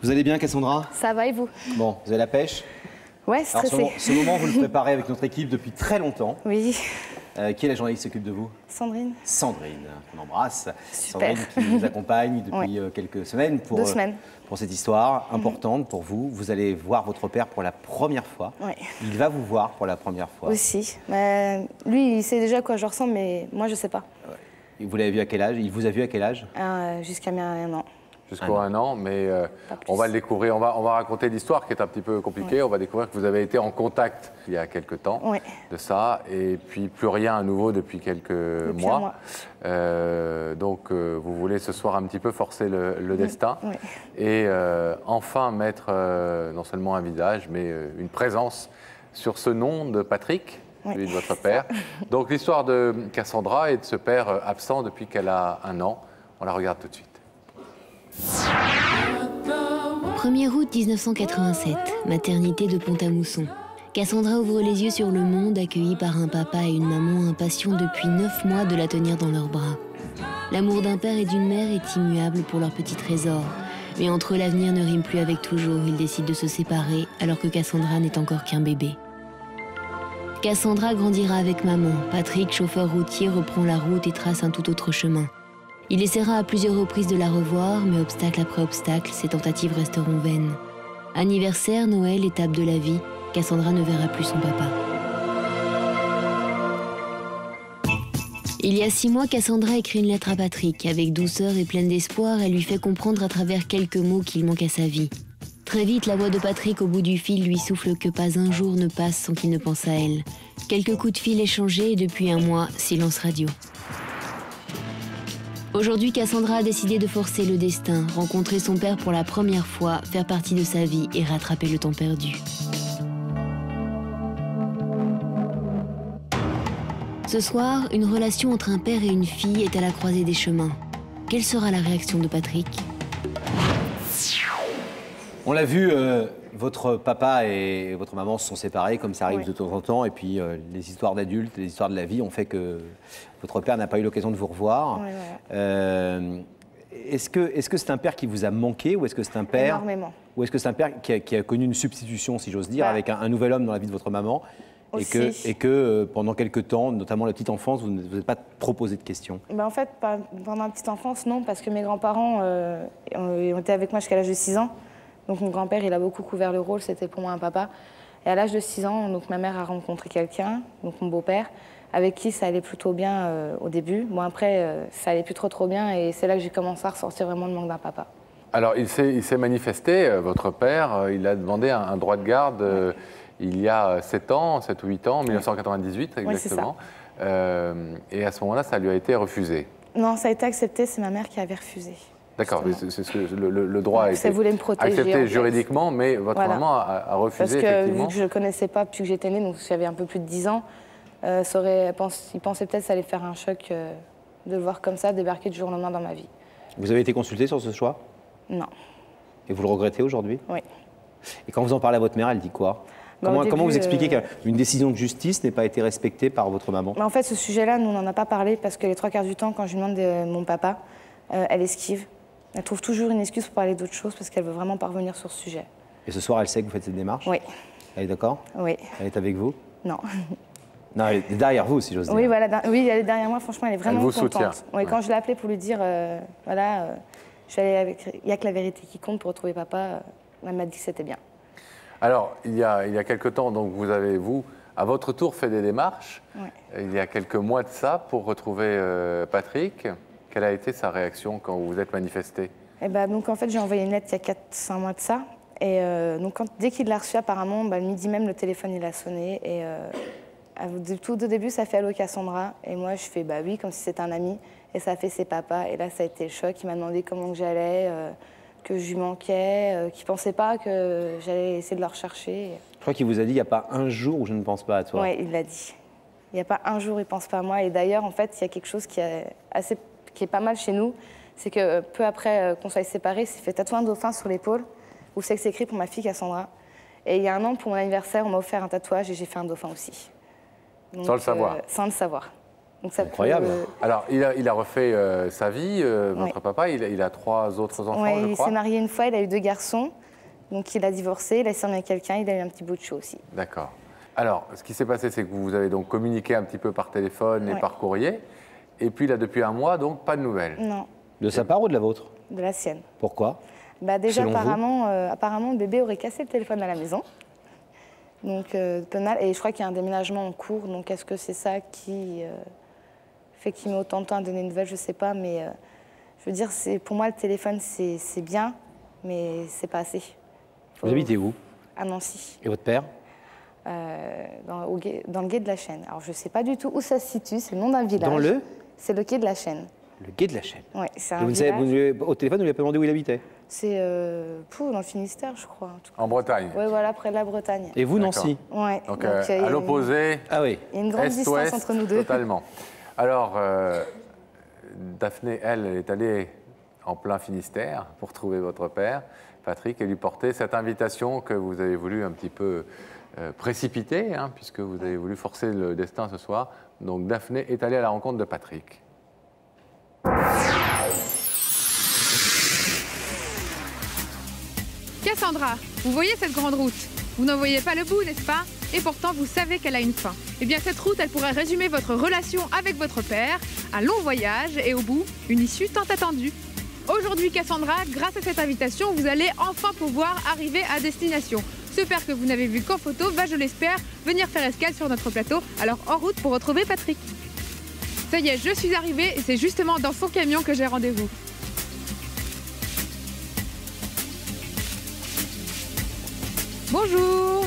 Vous allez bien, Cassandra? Ça va et vous? Bon, vous avez la pêche? Ouais, stressée. Ce moment, vous le préparez avec notre équipe depuis très longtemps. Oui. Qui est la journaliste qui s'occupe de vous? Sandrine. Sandrine, on embrasse. Super. Sandrine qui nous accompagne depuis quelques semaines pour, 2 semaines. Pour cette histoire importante pour vous. Vous allez voir votre père pour la première fois. Ouais. Il va vous voir pour la première fois. Aussi. Lui, il sait déjà à quoi je ressemble, mais moi, je sais pas. Ouais. Vous l'avez vu à quel âge? Il vous a vu à quel âge? Jusqu'à mes 1 an. Jusqu'au 1 an, mais on va le découvrir. On va raconter l'histoire qui est un petit peu compliquée. Ouais. On va découvrir que vous avez été en contact il y a quelques temps de ça, et puis plus rien à nouveau depuis quelques mois. Donc vous voulez ce soir un petit peu forcer le destin et enfin mettre non seulement un visage, mais une présence sur ce nom de Patrick, celui de votre père. Donc l'histoire de Cassandra et de ce père absent depuis qu'elle a 1 an. On la regarde tout de suite. 1er août 1987, maternité de Pont-à-Mousson. Cassandra ouvre les yeux sur le monde, accueillie par un papa et une maman impatients depuis 9 mois de la tenir dans leurs bras. L'amour d'un père et d'une mère est immuable pour leur petit trésor. Mais entre eux, l'avenir ne rime plus avec toujours. Ils décident de se séparer alors que Cassandra n'est encore qu'un bébé. Cassandra grandira avec maman. Patrick, chauffeur routier, reprend la route et trace un tout autre chemin. Il essaiera à plusieurs reprises de la revoir, mais obstacle après obstacle, ses tentatives resteront vaines. Anniversaire, Noël, étape de la vie, Cassandra ne verra plus son papa. Il y a 6 mois, Cassandra écrit une lettre à Patrick. Avec douceur et pleine d'espoir, elle lui fait comprendre à travers quelques mots qu'il manque à sa vie. Très vite, la voix de Patrick au bout du fil lui souffle que pas un jour ne passe sans qu'il ne pense à elle. Quelques coups de fil échangés et depuis 1 mois, silence radio. Aujourd'hui, Cassandra a décidé de forcer le destin, rencontrer son père pour la première fois, faire partie de sa vie et rattraper le temps perdu. Ce soir, une relation entre un père et une fille est à la croisée des chemins. Quelle sera la réaction de Patrick? On l'a vu, votre papa et votre maman se sont séparés, comme ça arrive de temps en temps, et puis les histoires d'adultes, les histoires de la vie ont fait que votre père n'a pas eu l'occasion de vous revoir. Est-ce que c'est un père qui vous a manqué, ou est-ce que c'est un père... Énormément. Ou est-ce que c'est un père qui a connu une substitution, si j'ose dire, avec un nouvel homme dans la vie de votre maman, et que pendant quelques temps, notamment la petite enfance, vous ne vous êtes pas trop posé de questions? En fait, pendant la petite enfance, non, parce que mes grands-parents ont été avec moi jusqu'à l'âge de 6 ans. Donc mon grand-père, il a beaucoup couvert le rôle, c'était pour moi un papa. Et à l'âge de 6 ans, donc, ma mère a rencontré quelqu'un, donc mon beau-père, avec qui ça allait plutôt bien au début. Bon, après, ça allait plus trop bien, et c'est là que j'ai commencé à ressortir vraiment le manque d'un papa. Alors, il s'est manifesté, votre père, il a demandé un droit de garde il y a 7 ans, 7 ou 8 ans, en 1998 exactement. Et à ce moment-là, ça lui a été refusé. Non, ça a été accepté, c'est ma mère qui avait refusé. D'accord, c'est ce que le droit a été accepté juridiquement, mais votre maman a refusé, effectivement. Vu que je ne le connaissais pas depuis que j'étais née, donc j'avais un peu plus de 10 ans, il pensait peut-être que ça allait faire un choc de le voir comme ça, débarquer du jour au lendemain dans ma vie. Vous avez été consulté sur ce choix? Non. Et vous le regrettez aujourd'hui? Oui. Et quand vous en parlez à votre mère, elle dit quoi? Comment vous expliquez qu'une décision de justice n'ait pas été respectée par votre maman? En fait, ce sujet-là, nous, on n'en a pas parlé parce que les 3/4 du temps, quand je lui demande mon papa, elle esquive. Elle trouve toujours une excuse pour parler d'autre chose parce qu'elle veut vraiment pas revenir sur ce sujet. Et ce soir, elle sait que vous faites cette démarche? Oui. Elle est d'accord? Oui. Elle est avec vous? Non. Non, elle est derrière vous, si j'ose dire. Oui, voilà, oui, elle est derrière moi, franchement, elle est vraiment contente. Elle vous soutient. Oui, quand je l'ai appelée pour lui dire, voilà, je suis allée avec... Il n'y a que la vérité qui compte pour retrouver papa, elle m'a dit que c'était bien. Alors, il y a quelque temps, donc vous avez, à votre tour, fait des démarches. Il y a quelques mois de ça, pour retrouver Patrick. Quelle a été sa réaction quand vous vous êtes manifesté? Donc, en fait, j'ai envoyé une lettre il y a 4-5 mois de ça. Et donc, dès qu'il l'a reçu, apparemment, le midi même, le téléphone, il a sonné. Et tout au début, ça fait « Allô, Cassandra ?» Et moi, je fais « Bah oui », comme si c'était un ami. Et ça a fait « C'est papa ». Et là, ça a été le choc. Il m'a demandé comment j'allais, que je lui manquais, qu'il ne pensait pas que j'allais essayer de le rechercher. Je crois qu'il vous a dit « Il n'y a pas un jour où je ne pense pas à toi ». Oui, il l'a dit. Il n'y a pas un jour où il ne pense pas à moi. Et d'ailleurs, en fait, il y a quelque chose qui est pas mal chez nous. C'est que peu après qu'on soit séparés, il s'est fait tatouer un dauphin sur l'épaule, où c'est écrit pour ma fille Cassandra. Et il y a 1 an, pour mon anniversaire, on m'a offert un tatouage et j'ai fait un dauphin aussi. Donc, sans le savoir? Sans le savoir. Donc ça incroyable. Alors, il a refait sa vie, votre papa. Il a 3 autres enfants, je crois. Il s'est marié une fois, il a eu 2 garçons. Donc il a divorcé, il a s'est marié avec quelqu'un, il a eu un petit bout de chou aussi. D'accord. Alors, ce qui s'est passé, c'est que vous avez donc communiqué un petit peu par téléphone et par courrier. Et puis là, depuis un mois, donc, pas de nouvelles. Non. De sa part ou de la vôtre? De la sienne. Pourquoi? Déjà, apparemment, le bébé aurait cassé le téléphone à la maison. Donc, peu mal. Et je crois qu'il y a un déménagement en cours. Donc, est-ce que c'est ça qui fait qu'il met autant de temps à donner une nouvelle? Je ne sais pas. Mais je veux dire, pour moi, le téléphone, c'est bien, mais c'est pas assez. Vous habitez où? À Nancy. Et votre père? Dans le quai de la Chaîne. Alors, je ne sais pas du tout où ça se situe. C'est le nom d'un village. Dans le? C'est le quai de la Chaîne. Le quai de la Chaîne. Oui, c'est un village. Au téléphone, vous lui avez pas demandé où il habitait? C'est dans le Finistère, je crois. En Bretagne? Oui, voilà, près de la Bretagne. Et vous, Nancy? Oui. Donc à l'opposé. Ah oui. Il y a une grande distance entre nous deux. Totalement. Alors, Daphné, elle est allée en plein Finistère pour trouver votre père, Patrick, et lui porter cette invitation que vous avez voulu un petit peu précipiter, hein, puisque vous avez voulu forcer le destin ce soir. Donc Daphné est allée à la rencontre de Patrick. Cassandra, vous voyez cette grande route? Vous n'en voyez pas le bout, n'est-ce pas? Et pourtant, vous savez qu'elle a une fin. Eh bien, cette route, elle pourrait résumer votre relation avec votre père, un long voyage et au bout, une issue tant attendue. Aujourd'hui, Cassandra, grâce à cette invitation, vous allez enfin pouvoir arriver à destination. Ce père que vous n'avez vu qu'en photo va, je l'espère, venir faire escale sur notre plateau. Alors, en route pour retrouver Patrick. Ça y est, je suis arrivée et c'est justement dans son camion que j'ai rendez-vous. Bonjour.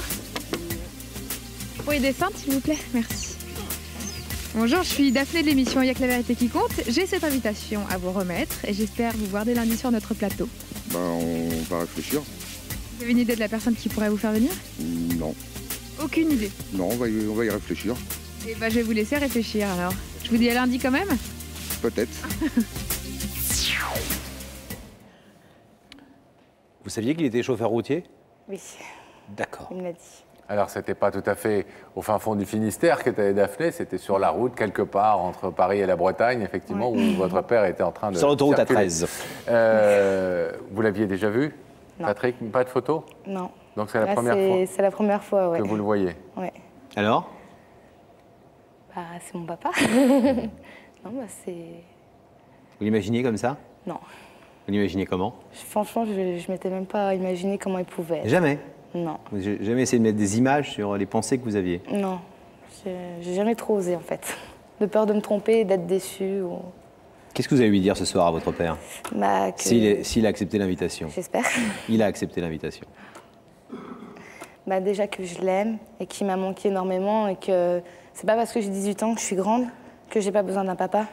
Vous pourriez descendre, s'il vous plaît? Merci. Bonjour, je suis Daphné de l'émission Y'a que la vérité qui compte. J'ai cette invitation à vous remettre et j'espère vous voir dès lundi sur notre plateau. On va réfléchir. Vous avez une idée de la personne qui pourrait vous faire venir? Non. Aucune idée? Non, on va y réfléchir. Et je vais vous laisser réfléchir alors. Je vous dis à lundi quand même? Peut-être. Vous saviez qu'il était chauffeur routier? Oui. D'accord. Il me l'a dit. Alors, c'était pas tout à fait au fin fond du Finistère qu'était Daphné, c'était sur la route, quelque part, entre Paris et la Bretagne, effectivement, où votre père était en train de sur l'autoroute circuler. A13. Vous l'aviez déjà vu, Non. Patrick? Pas de photo? Non. Donc, c'est la première fois C'est la première fois, oui. que vous le voyez? Oui. Alors? C'est mon papa. Non, c'est... Vous l'imaginiez comme ça? Non. Vous l'imaginez comment? Franchement, je ne m'étais même pas imaginé comment il pouvait être. Jamais? Non. Vous n'avez jamais essayé de mettre des images sur les pensées que vous aviez? Non. J'ai jamais trop osé, en fait. De peur de me tromper, d'être déçue. Ou... Qu'est-ce que vous avez lui dire ce soir à votre père? S'il a accepté l'invitation. J'espère. Il a accepté l'invitation. Déjà que je l'aime et qu'il m'a manqué énormément et que c'est pas parce que j'ai 18 ans que je suis grande que j'ai pas besoin d'un papa.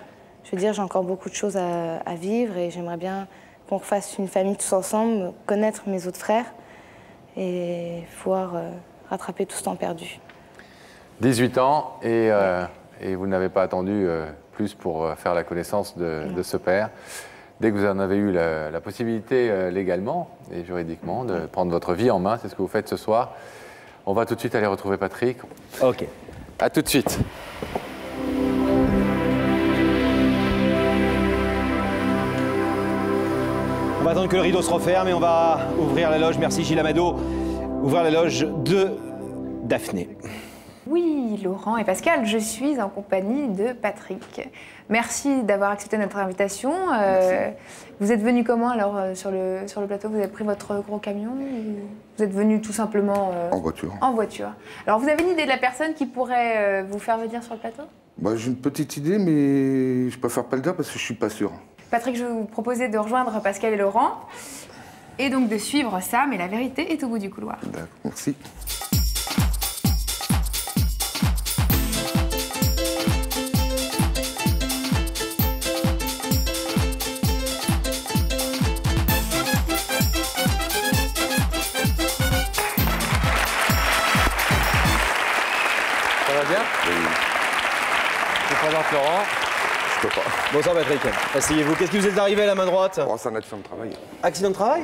Je veux dire, j'ai encore beaucoup de choses à vivre et j'aimerais bien qu'on refasse une famille tous ensemble, connaître mes autres frères et pouvoir rattraper tout ce temps perdu. 18 ans et vous n'avez pas attendu plus pour faire la connaissance de ce père. Dès que vous en avez eu la possibilité légalement et juridiquement de prendre votre vie en main, c'est ce que vous faites ce soir. On va tout de suite aller retrouver Patrick. Ok. À tout de suite. On va attendre que le rideau se referme et on va ouvrir la loge. Merci Gilles Amado. Ouvrir la loge de Daphné. Oui, Laurent et Pascal, je suis en compagnie de Patrick. Merci d'avoir accepté notre invitation. Vous êtes venu comment alors sur le plateau? Vous avez pris votre gros camion ou vous êtes venu tout simplement En voiture. En voiture. Alors vous avez une idée de la personne qui pourrait vous faire venir sur le plateau? J'ai une petite idée, mais je préfère pas le dire parce que je suis pas sûr. Patrick, je vais vous proposer de rejoindre Pascal et Laurent et donc de suivre ça, mais la vérité est au bout du couloir. D'accord, merci. Ça va bien? Oui. Je vous présente Laurent. Je peux pas. Bonsoir Patrick. Asseyez-vous. Qu'est-ce qui vous est arrivé à la main droite? C'est un accident de travail. Accident de travail?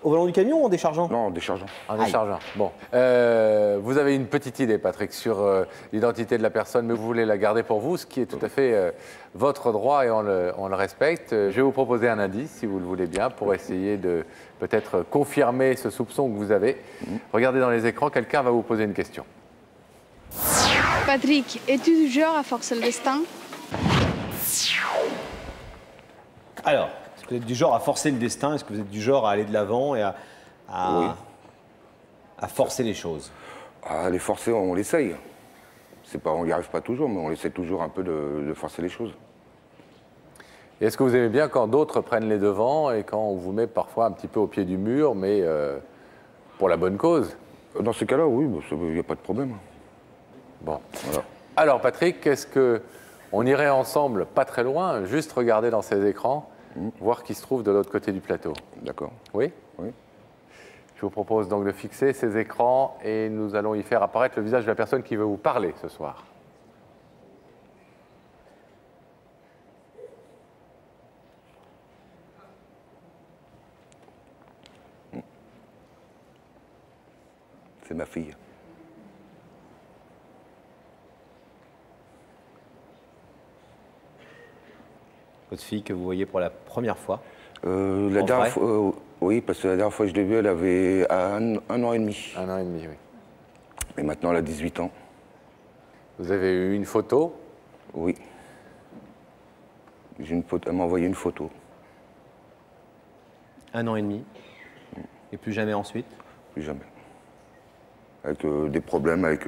Au volant du camion ou en déchargeant? Non, en déchargeant. En déchargeant. Bon. Vous avez une petite idée, Patrick, sur l'identité de la personne, mais vous voulez la garder pour vous, ce qui est tout à fait votre droit et on le respecte. Je vais vous proposer un indice, si vous le voulez bien, pour essayer de peut-être confirmer ce soupçon que vous avez. Regardez dans les écrans, quelqu'un va vous poser une question. Patrick, es-tu du genre à forcer le destin? Alors, est-ce que vous êtes du genre à forcer le destin? Est-ce que vous êtes du genre à aller de l'avant et à forcer les choses? À les forcer, on l'essaye. On n'y arrive pas toujours, mais on essaie toujours un peu de forcer les choses. Et est-ce que vous aimez bien quand d'autres prennent les devants et quand on vous met parfois un petit peu au pied du mur, mais pour la bonne cause? Dans ces cas-là, oui, il n'y a pas de problème. Bon. Voilà. Alors, Patrick, est-ce qu'on irait ensemble, pas très loin, juste regarder dans ces écrans, voir qui se trouve de l'autre côté du plateau? D'accord. Oui? Oui. Je vous propose donc de fixer ces écrans et nous allons y faire apparaître le visage de la personne qui veut vous parler ce soir. C'est ma fille. Votre fille que vous voyez pour la première fois? La dernière fois, oui, parce que la dernière fois que je l'ai vue, elle avait un an et demi. 1 an et demi, oui. Et maintenant, elle a 18 ans. Vous avez eu une photo? Oui. Elle m'a envoyé une photo. 1 an et demi. Et plus jamais ensuite? Plus jamais. Avec des problèmes avec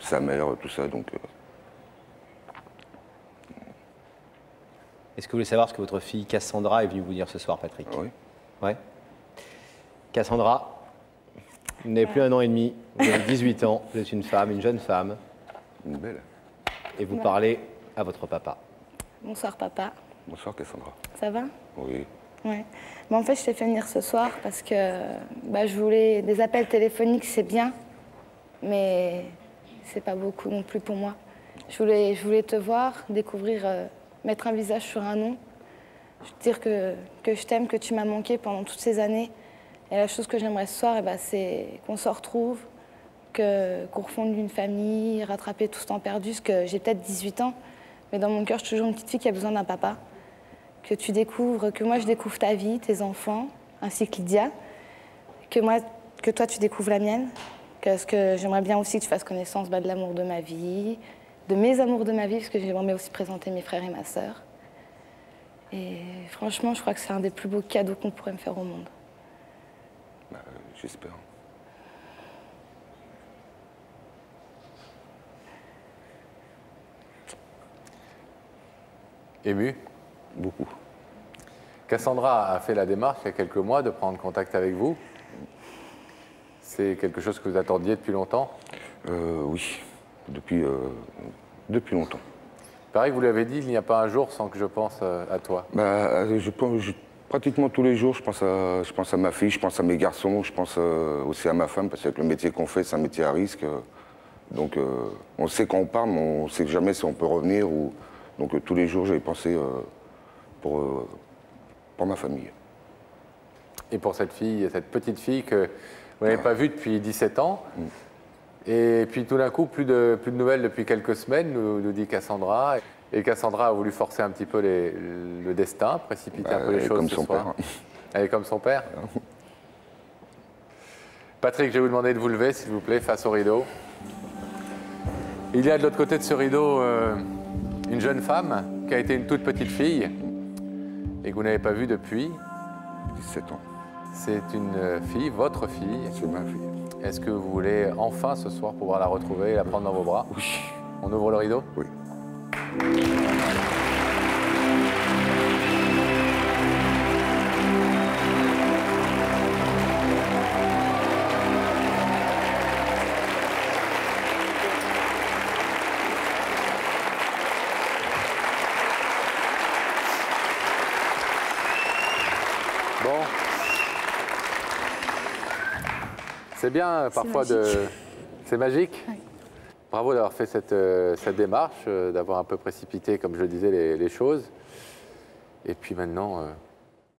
sa mère, tout ça, donc... Est-ce que vous voulez savoir ce que votre fille Cassandra est venue vous dire ce soir, Patrick? Oui. Ouais. Cassandra, vous n'avez plus 1 an et demi, vous avez 18 ans, vous êtes une femme, une jeune femme, Une belle. et vous parlez à votre papa. Bonsoir papa, Bonsoir, Cassandra. ça va? Oui. Ouais. En fait, je t'ai fait venir ce soir parce que je voulais des appels téléphoniques, c'est bien, mais c'est pas beaucoup non plus pour moi. Je voulais te voir, découvrir, mettre un visage sur un nom, dire que je t'aime, que tu m'as manqué pendant toutes ces années. Et la chose que j'aimerais ce soir, c'est qu'on se retrouve, qu'on refonde une famille, rattraper tout ce temps perdu, parce que j'ai peut-être 18 ans, mais dans mon cœur, je suis toujours une petite fille qui a besoin d'un papa. Que tu découvres, que moi je découvre ta vie, tes enfants, ainsi que Lydia, que toi tu découvres la mienne, parce que j'aimerais bien aussi que tu fasses connaissance de l'amour de ma vie, de mes amours de ma vie, parce que j'aimerais aussi présenter mes frères et ma sœur. Et franchement, je crois que c'est un des plus beaux cadeaux qu'on pourrait me faire au monde. J'espère. Ému? Beaucoup. Cassandra a fait la démarche il y a quelques mois de prendre contact avec vous. C'est quelque chose que vous attendiez depuis longtemps? Oui, depuis longtemps. Pareil, vous l'avez dit, il n'y a pas un jour sans que je pense à toi. Pratiquement tous les jours, je pense à ma fille, je pense à mes garçons, je pense aussi à ma femme, parce que le métier qu'on fait, c'est un métier à risque. Donc on sait quand on part, mais on ne sait jamais si on peut revenir. Donc tous les jours, j'ai pensé pour ma famille. Et pour cette fille, cette petite fille que vous n'avez pas vue depuis 17 ans. Et puis tout d'un coup, plus de nouvelles depuis quelques semaines, nous dit Cassandra. Et Cassandra a voulu forcer un petit peu le destin, précipiter un peu les choses comme ce son soir. père. Elle est comme son père. Patrick, je vais vous demander de vous lever, s'il vous plaît, face au rideau. Il y a de l'autre côté de ce rideau une jeune femme qui a été une toute petite fille et que vous n'avez pas vue depuis 17 ans. C'est une fille, votre fille. C'est ma fille. Est-ce que vous voulez enfin ce soir pouvoir la retrouver et la prendre dans vos bras? Oui. On ouvre le rideau? Oui. Bon. C'est bien parfois de... C'est magique? Oui. Bravo d'avoir fait cette démarche, d'avoir un peu précipité, comme je le disais, les choses. Et puis maintenant,